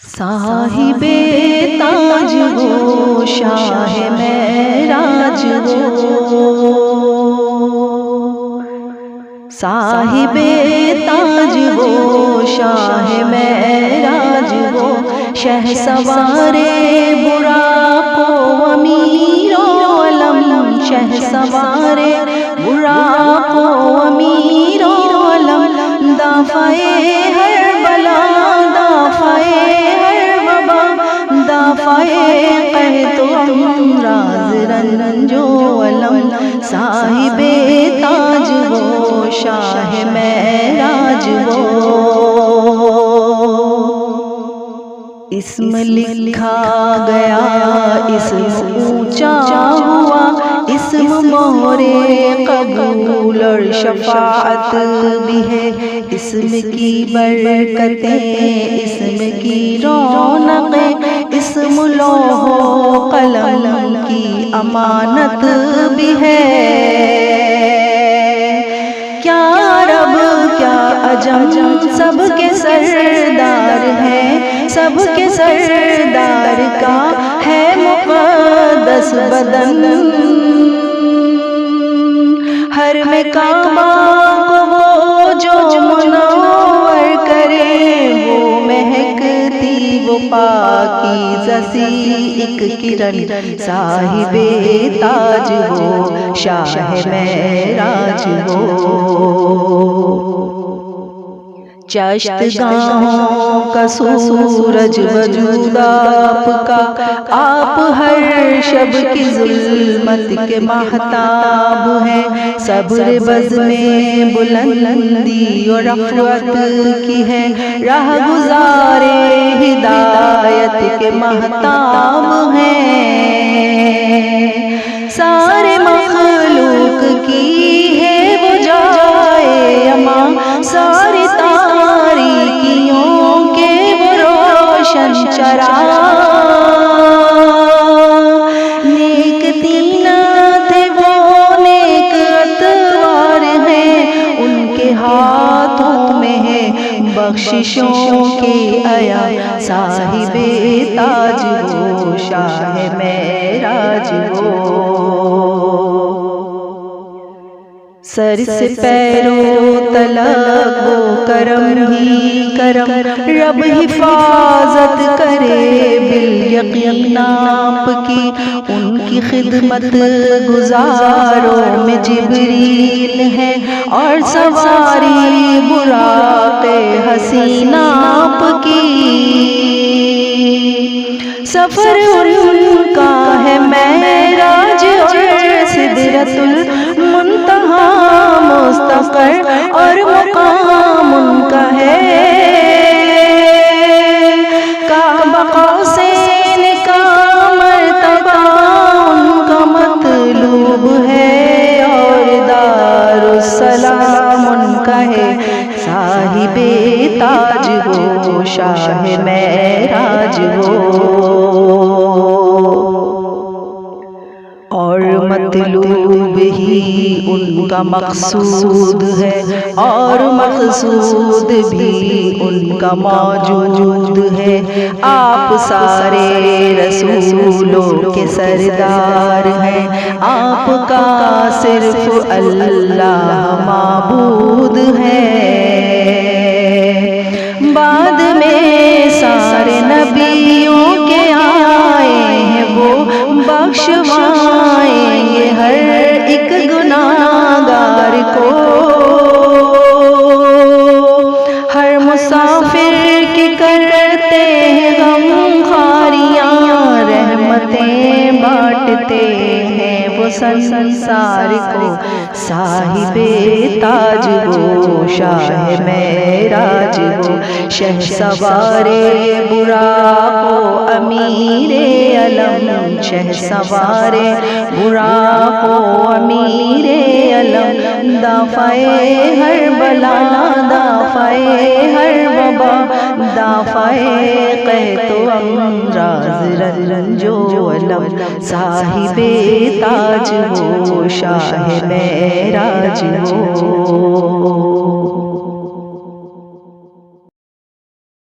صاحب تاج وہ شاہ معراج وہ، صاحب تاج وہ شاہ معراج وہ، شہسوار براق و امیر و علم، شہسوار براق و امیر و علم، دافع ہر بلا دافع قحط و امراض رنج و علم، صاحب تاج وہ شاہ معراج وہ، اسم لکھا گیا اسم اونچا ہوا، اسم مہر قبول اور شفاعت بھی ہے، اسم کی برکتیں اسم کی رونقیں، اسم لوح و قلم کی امانت بھی ہے، کیا عرب کیا عجم سب کے سردار ہیں، سب کے سردار کا ہے مقدس بدن، ہر میں کعبہ کو وہ جو منور کرے، وہ مہکتی وہ پاکیزہ سی ایک کرن، صاحب تاج وہ شاہ معراج وہ، چشت گاہوں کا سورج وجود آپ کا، آپ ہر شب کی ظلمت کے ماہتاب ہیں، صبر بز میں بلندی اور رفعت کی ہے، راہ گزار ہدایت کے ماہتاب ہیں، سارے مخلوق کی ہے وہ جائے امان، ساری تاریکیوں کے وہ روشن چراغ، نیک طینت تھے وہ نیک اتوار ہیں، ان کے ہاتھوں میں ہے بخششوں کے عیا، صاحب تاج وہ شاہ معراج وہ، سر سے پیروں تلک وہ کرم ہی کرم، رب حفاظت کرے بالیقین آپ کی، ان کی خدمت گزاروں میں جبریل ہے، اور سواری براق حسین آپ کی، سفر ان کا ہے معراج اور سدرۃ المنتہا مستقر، اور مقام ان کا ہے کعبہ قوسین کا مرتبہ ان کا مطلوب ہے، اور دارالسلام ان کا ہے، صاحب تاج وہ شاہ معراج وہ، اور مطلوب ہی ان کا مقصود ہے، اور مقصود بھی ان کا موجود ہے، آپ سارے رسولوں کے سردار ہیں، آپ کا صرف اللہ معبود ہے، بعد میں سارے نبیوں کے آئے ہیں وہ بخشوائیں گے ہر ایک گناہگار کو، ہر مسافر کی کرتے ہیں غم خاریاں، رحمتیں بانٹتے ہیں وہ سنسار کو، صاحب تاج وہ شاہ معراج وہ، شہسوار براق و امیر علم، شہسوار براق و امیر علم، دافع ہر بلا دافع ہر وبا، دافع قحط و امراض رنج و علم، صاحب تاج وہ شاہ معراج وہ۔